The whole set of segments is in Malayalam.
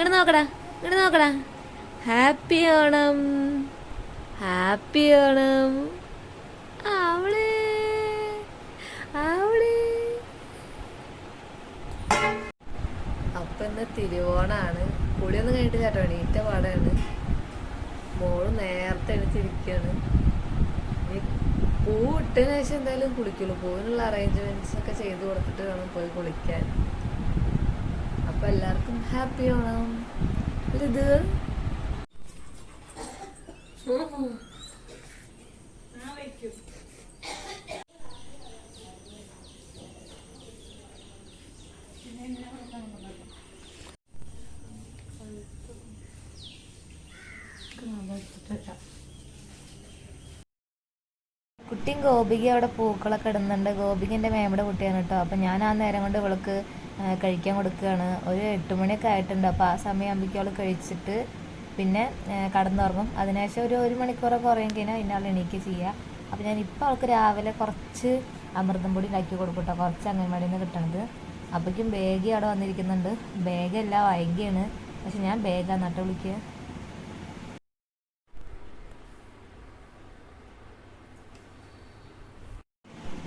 ഇങ്ങോട്ട് നോക്കടാ, ഇങ്ങോട്ട് നോക്കടാ. Happy Onam, happy Onam. അവള് അവള് അപ്പം ഇന്ന് തിരുവോണാണ്. കുളിയൊന്നും കഴിഞ്ഞിട്ട് കേട്ടോ, എണീറ്റ പാടാണ്. മോള് നേരത്തെ എണീറ്റിരിക്കുകയാണ്. പൂ ഇട്ടതിന് ശേഷം എന്തായാലും കുളിക്കുള്ളൂ. പൂവിനുള്ള അറേഞ്ച്മെന്റ്സ് ഒക്കെ ചെയ്ത് കൊടുത്തിട്ട് വേണം പോയി കുളിക്കാൻ. അപ്പൊ എല്ലാവർക്കും ഹാപ്പി ഓണം. ഇത് കുട്ടിയും ഗോപിക അവിടെ പൂക്കളൊക്കെ ഇടുന്നുണ്ട്. ഗോപിക എൻ്റെ മേമയുടെ കുട്ടിയാണ് കേട്ടോ. അപ്പം ഞാൻ ആ നേരം കൊണ്ട് ഇവൾക്ക് കഴിക്കാൻ കൊടുക്കുകയാണ്. ഒരു 8 മണിയൊക്കെ ആയിട്ടുണ്ട്. അപ്പോൾ ആ സമയമാകുമ്പോഴേക്കും അവൾ കഴിച്ചിട്ട് പിന്നെ കടന്നുറങ്ങും. അതിനുശേഷം ഒരു മണിക്കൂറൊക്കെ ഉറങ്ങി കഴിഞ്ഞാൽ പിന്നെ അവൾ എണീക്കുക ചെയ്യുക. അപ്പോൾ ഞാൻ ഇപ്പോൾ അവൾക്ക് രാവിലെ കുറച്ച് അമൃതം പൊടി ഉണ്ടാക്കി കൊടുക്കും കേട്ടോ, കുറച്ച് അംഗൻവാടിയിൽ നിന്ന് കിട്ടണത്. അപ്പോഴേക്കും ബേഗി അവിടെ വന്നിരിക്കുന്നുണ്ട്. ബേഗെല്ലാം വൈകിയാണ്, പക്ഷെ ഞാൻ ബേഗാണ് നട്ട് വിളിക്കുക.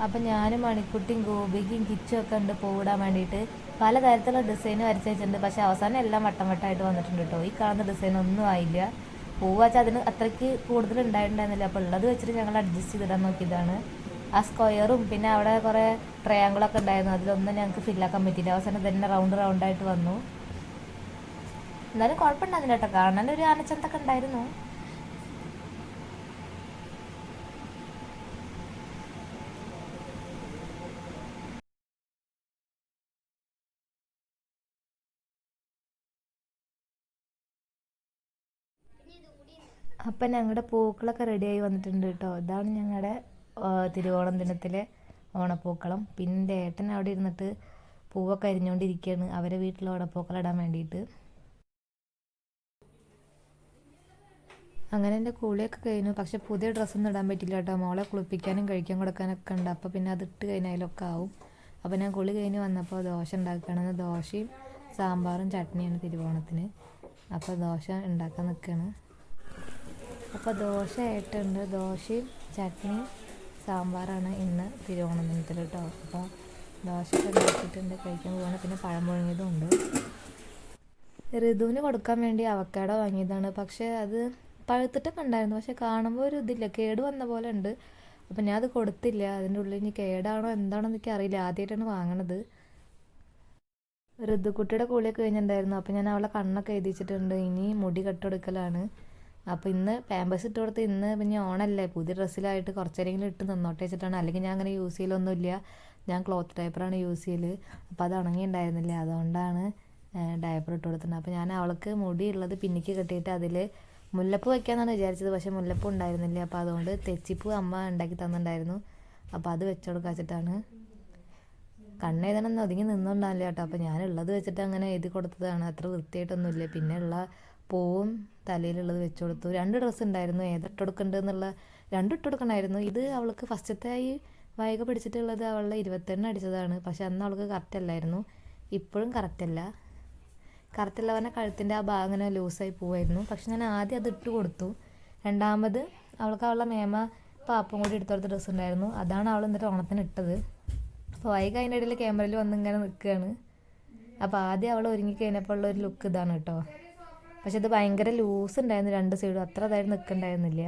അപ്പം ഞാനും മണിക്കുട്ടിയും ഗോപിക്കും കിച്ചും ഒക്കെ ഉണ്ട് പൂവിടാൻ വേണ്ടിയിട്ട്. പലതരത്തിലുള്ള ഡിസൈൻ വരച്ച് വെച്ചിട്ടുണ്ട്, പക്ഷെ അവസാനം എല്ലാം വട്ടം വട്ടമായിട്ട് വന്നിട്ടുണ്ട് കേട്ടോ. ഈ കാണുന്ന ഡിസൈൻ ഒന്നും ആയില്ല. പൂവ് വെച്ചാൽ അതിന് അത്രയ്ക്ക് കൂടുതൽ ഉണ്ടായിട്ടുണ്ടായിരുന്നില്ല. അപ്പോൾ ഉള്ളത് വെച്ചിട്ട് ഞങ്ങൾ അഡ്ജസ്റ്റ് ചെയ്തിടാൻ നോക്കിയതാണ്. ആ സ്ക്വയറും പിന്നെ അവിടെ കുറേ ട്രയാങ്കിളൊക്കെ ഉണ്ടായിരുന്നു, അതിലൊന്നും ഞങ്ങൾക്ക് ഫില്ലാക്കാൻ പറ്റിയില്ല. അവസാനം തന്നെ റൗണ്ട് റൗണ്ടായിട്ട് വന്നു. എന്നാലും കുഴപ്പമുണ്ടായിരുന്നില്ല കേട്ടോ, കാണാൻ ഒരു ആനച്ചന്തൊക്കെ ഉണ്ടായിരുന്നു. അപ്പം ഞങ്ങളുടെ പൂക്കളൊക്കെ റെഡിയായി വന്നിട്ടുണ്ട് കേട്ടോ. ഇതാണ് ഞങ്ങളുടെ തിരുവോണം ദിനത്തിലെ ഓണപ്പൂക്കളം. പിന്നെ എൻ്റെ ഏട്ടൻ അവിടെ ഇരുന്നിട്ട് പൂവൊക്കെ അരിഞ്ഞുകൊണ്ടിരിക്കുകയാണ് അവരെ വീട്ടിൽ ഓണപ്പൂക്കളം ഇടാൻ വേണ്ടിയിട്ട്. അങ്ങനെ എൻ്റെ കുളിയൊക്കെ കഴിഞ്ഞു. പക്ഷെ പുതിയ ഡ്രസ്സൊന്നും ഇടാൻ പറ്റില്ല കേട്ടോ, മോളെ കുളിപ്പിക്കാനും കഴിക്കാൻ കൊടുക്കാനൊക്കെ ഉണ്ട്. അപ്പോൾ പിന്നെ അതിട്ട് കഴിഞ്ഞാൽ അതിലൊക്കെ ആവും. അപ്പോൾ ഞാൻ കുളി കഴിഞ്ഞ് വന്നപ്പോൾ ദോശ ഉണ്ടാക്കുകയാണ്. ദോശയും സാമ്പാറും ചട്നിയാണ് തിരുവോണത്തിന്. അപ്പോൾ ദോശ ഉണ്ടാക്കാൻ നിൽക്കുകയാണ്. അപ്പോൾ ദോശ ആയിട്ടുണ്ട്. ദോശയും ചട്നിയും സാമ്പാറാണ് ഇന്ന് തിരുവോണ ദിനത്തിൽ കേട്ടോ. അപ്പോൾ ദോശയൊക്കെ ഉണ്ടാക്കിയിട്ടുണ്ട്, കഴിക്കാൻ പോവാണ്. പിന്നെ പഴം പുഴുങ്ങിയതും ഉണ്ട്. ഋതുവിന് കൊടുക്കാൻ വേണ്ടി അവക്കാഡോ വാങ്ങിയതാണ്. പക്ഷേ അത് പഴുത്തിട്ടൊക്കെ ഉണ്ടായിരുന്നു, പക്ഷെ കാണുമ്പോൾ ഒരു ഇതില്ല, കേട് വന്ന പോലെ ഉണ്ട്. അപ്പം ഞാൻ അത് കൊടുത്തില്ല. അതിൻ്റെ ഉള്ളിൽ ഇനി കേടാണോ എന്താണോ എന്നൊക്കെ അറിയില്ല, ആദ്യമായിട്ടാണ് വാങ്ങണത്. ഋതുക്കുട്ടിയുടെ കുളിയൊക്കെ കഴിഞ്ഞിട്ടുണ്ടായിരുന്നു. അപ്പം ഞാൻ അവളെ കണ്ണൊക്കെ എഴുതിച്ചിട്ടുണ്ട്. ഇനി മുടി കെട്ടുകൊടുക്കലാണ്. അപ്പോൾ ഇന്ന് പാമ്പേഴ്സ് ഇട്ട് കൊടുത്ത്, ഇന്ന് പിന്നെ ഓണല്ലേ, പുതിയ ഡ്രസ്സിലായിട്ട് കുറച്ചേരെങ്കിലും ഇട്ട് നിന്നോട്ടെ വെച്ചിട്ടാണ്. അല്ലെങ്കിൽ ഞാൻ അങ്ങനെ യൂസ് ചെയ്യലൊന്നുമില്ല, ഞാൻ ക്ലോത്ത് ഡയപ്പറാണ് യൂസ് ചെയ്യൽ. അപ്പോൾ അത് ഉണങ്ങിയിട്ടുണ്ടായിരുന്നില്ല, അതുകൊണ്ടാണ് ഡയപ്പർ ഇട്ട് കൊടുത്തിട്ടുണ്ട്. അപ്പോൾ ഞാൻ അവൾക്ക് മുടി ഉള്ളത് പിന്നിക്ക് കെട്ടിയിട്ട് അതിൽ മുല്ലപ്പൂ വയ്ക്കാമെന്നാണ് വിചാരിച്ചത്, പക്ഷേ മുല്ലപ്പൂ ഉണ്ടായിരുന്നില്ല. അപ്പോൾ അതുകൊണ്ട് തെച്ചിപ്പൂ അമ്മ ഉണ്ടാക്കി തന്നിട്ടുണ്ടായിരുന്നു, അപ്പോൾ അത് വെച്ച് കൊടുക്കാൻ വെച്ചിട്ടാണ്. കണ്ണെഴുതണമെന്ന് ഒതുങ്ങി നിന്നുണ്ടാവില്ല കേട്ടോ. അപ്പോൾ ഞാനുള്ളത് വെച്ചിട്ട് അങ്ങനെ എഴുതി കൊടുത്തതാണ്, അത്ര വൃത്തിയായിട്ടൊന്നുമില്ല. പിന്നെ ഉള്ള പൂവും തലയിലുള്ളത് വെച്ച് കൊടുത്തു. 2 ഡ്രസ്സ് ഉണ്ടായിരുന്നു, ഏതിട്ട് കൊടുക്കേണ്ടതെന്നുള്ള 2 ഇട്ട് കൊടുക്കണമായിരുന്നു. ഇത് അവൾക്ക് ഫസ്റ്റത്തായി വൈക പിടിച്ചിട്ടുള്ളത് അവളുടെ 28 അടിച്ചതാണ്, പക്ഷെ അന്ന് അവൾക്ക് കറക്റ്റ് അല്ലായിരുന്നു. ഇപ്പോഴും കറക്റ്റല്ല പറഞ്ഞാൽ കഴുത്തിൻ്റെ ആ ഭാഗം അങ്ങനെ ലൂസായി പോവായിരുന്നു. പക്ഷെ ഞാൻ ആദ്യം അത് ഇട്ട് കൊടുത്തു. രണ്ടാമത് അവൾക്ക് അവളുടെ മേമ പാപ്പും കൂടി എടുത്തു കൊടുത്ത ഡ്രസ്സ് ഉണ്ടായിരുന്നു, അതാണ് അവൾ എന്നിട്ട് ഓണത്തിന് ഇട്ടത്. അപ്പോൾ വൈകി അതിൻ്റെ ഇടയിൽ ക്യാമറയിൽ വന്ന് ഇങ്ങനെ നിൽക്കുകയാണ്. അപ്പോൾ ആദ്യം അവൾ ഒരുങ്ങി കഴിഞ്ഞപ്പോൾ ഉള്ള ഒരു ലുക്ക് ഇതാണ് കേട്ടോ. പക്ഷെ ഇത് ഭയങ്കര ലൂസ് ഉണ്ടായിരുന്നു 2 സൈഡും, അത്ര അതായത് നിൽക്കുന്നുണ്ടായിരുന്നില്ല.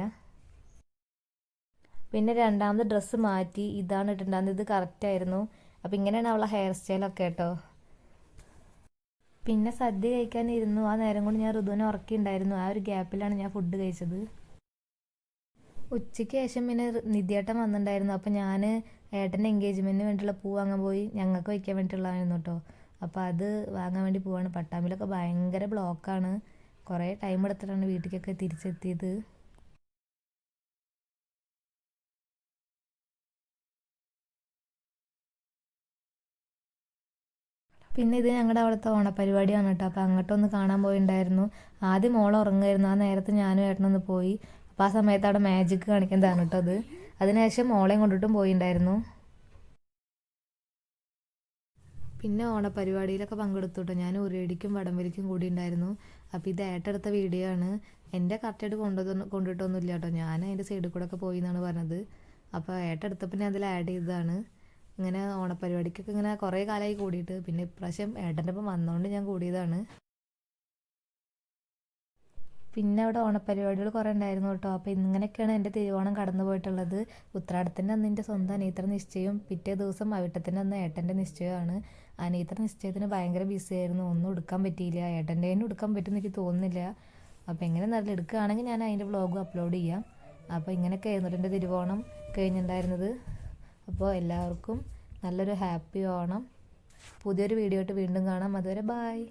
പിന്നെ രണ്ടാമത് ഡ്രസ്സ് മാറ്റി ഇതാണ് ഇട്ടിട്ടുണ്ടായിരുന്നത്, ഇത് കറക്റ്റായിരുന്നു. അപ്പോൾ ഇങ്ങനെയാണ് അവളെ ഹെയർ സ്റ്റൈലൊക്കെ കേട്ടോ. പിന്നെ സദ്യ കഴിക്കാനിരുന്നു. ആ നേരം കൊണ്ട് ഞാൻ ഋതുവിനെ ഉറക്കിയിട്ടുണ്ടായിരുന്നു. ആ ഒരു ഗ്യാപ്പിലാണ് ഞാൻ ഫുഡ് കഴിച്ചത്. ഉച്ചയ്ക്ക് ശേഷം പിന്നെ നിധിയേട്ടൻ വന്നിട്ടുണ്ടായിരുന്നു. അപ്പോൾ ഞാൻ ഏട്ടൻ്റെ എൻഗേജ്മെൻറ്റിന് വേണ്ടിയിട്ടുള്ള പൂ വാങ്ങാൻ പോയി, ഞങ്ങൾക്ക് വയ്ക്കാൻ വേണ്ടിയിട്ടുള്ളതായിരുന്നു കേട്ടോ. അപ്പോൾ അത് വാങ്ങാൻ വേണ്ടി പോവാണ്. പട്ടാമ്പിലൊക്കെ ഭയങ്കര ബ്ലോക്കാണ്, കുറേ ടൈം എടുത്തിട്ടാണ് വീട്ടിലേക്കൊക്കെ തിരിച്ചെത്തിയത്. പിന്നെ ഇത് ഞങ്ങളുടെ അവിടുത്തെ ഓണപ്പരിപാടിയാണ് കേട്ടോ. അപ്പോൾ അങ്ങോട്ടൊന്ന് കാണാൻ പോയിണ്ടായിരുന്നു. ആദ്യം മോൾ ഉറങ്ങുമായിരുന്നു, ആ നേരത്ത് ഞാനും ഏട്ടനൊന്ന് പോയി. അപ്പോൾ ആ സമയത്ത് അവിടെ മാജിക് കാണിക്കുന്നതാണ് കേട്ടോ അത്. അതിനുശേഷം മോളെയും കൊണ്ടിട്ടും പോയിണ്ടായിരുന്നു. പിന്നെ ഓണപ്പരിപാടിയിലൊക്കെ പങ്കെടുത്തു കേട്ടോ. ഞാൻ ഉറിയടിക്കും വടംവലിക്കും കൂടി ഉണ്ടായിരുന്നു. അപ്പോൾ ഇത് ഏട്ടെടുത്ത വീഡിയോ ആണ്. എൻ്റെ കറക്റ്റായിട്ട് കൊണ്ടിട്ടൊന്നുമില്ല കേട്ടോ. ഞാൻ അതിൻ്റെ സൈഡിൽ കൂടെ ഒക്കെ പോയി എന്നാണ് പറഞ്ഞത്. അപ്പോൾ ഏട്ടെടുത്തപ്പോൾ ഞാൻ അതിൽ ആഡ് ചെയ്തതാണ്. ഇങ്ങനെ ഓണപ്പരിപാടിക്കൊക്കെ ഇങ്ങനെ കുറേ കാലമായി കൂടിയിട്ട്, പിന്നെ ഇപ്രാവശ്യം ഏട്ടൻ്റെ ഒപ്പം വന്നതുകൊണ്ട് ഞാൻ കൂടിയതാണ്. പിന്നെ അവിടെ ഓണപ്പരിപാടികൾ കുറേ ഉണ്ടായിരുന്നു കേട്ടോ. അപ്പോൾ ഇങ്ങനെയൊക്കെയാണ് എൻ്റെ തിരുവോണം കടന്നു പോയിട്ടുള്ളത്. ഉത്രാടത്തിൻ്റെ അന്ന് എൻ്റെ സ്വന്തം അനിയത്തിയുടെ നിശ്ചയവും പിറ്റേ ദിവസം അവിട്ടത്തിൻ്റെ അന്ന് ഏട്ടൻ്റെ നിശ്ചയമാണ്. അനിയത്തിയുടെ നിശ്ചയത്തിന് ഭയങ്കര ബിസി ആയിരുന്നു, ഒന്നും എടുക്കാൻ പറ്റിയില്ല. ഏട്ടൻ്റെനും എടുക്കാൻ പറ്റുമെന്ന് എനിക്ക് തോന്നുന്നില്ല. അപ്പോൾ എങ്ങനെ നല്ല എടുക്കുകയാണെങ്കിൽ ഞാൻ അതിൻ്റെ വ്ളോഗും അപ്ലോഡ് ചെയ്യാം. അപ്പോൾ ഇങ്ങനെയൊക്കെ ആയിരുന്നു എൻ്റെ തിരുവോണം കഴിഞ്ഞിട്ടുണ്ടായിരുന്നത്. അപ്പോൾ എല്ലാവർക്കും നല്ലൊരു ഹാപ്പി ഓണം. പുതിയൊരു വീഡിയോ ആയിട്ട് വീണ്ടും കാണാം. അതുവരെ ബായ്.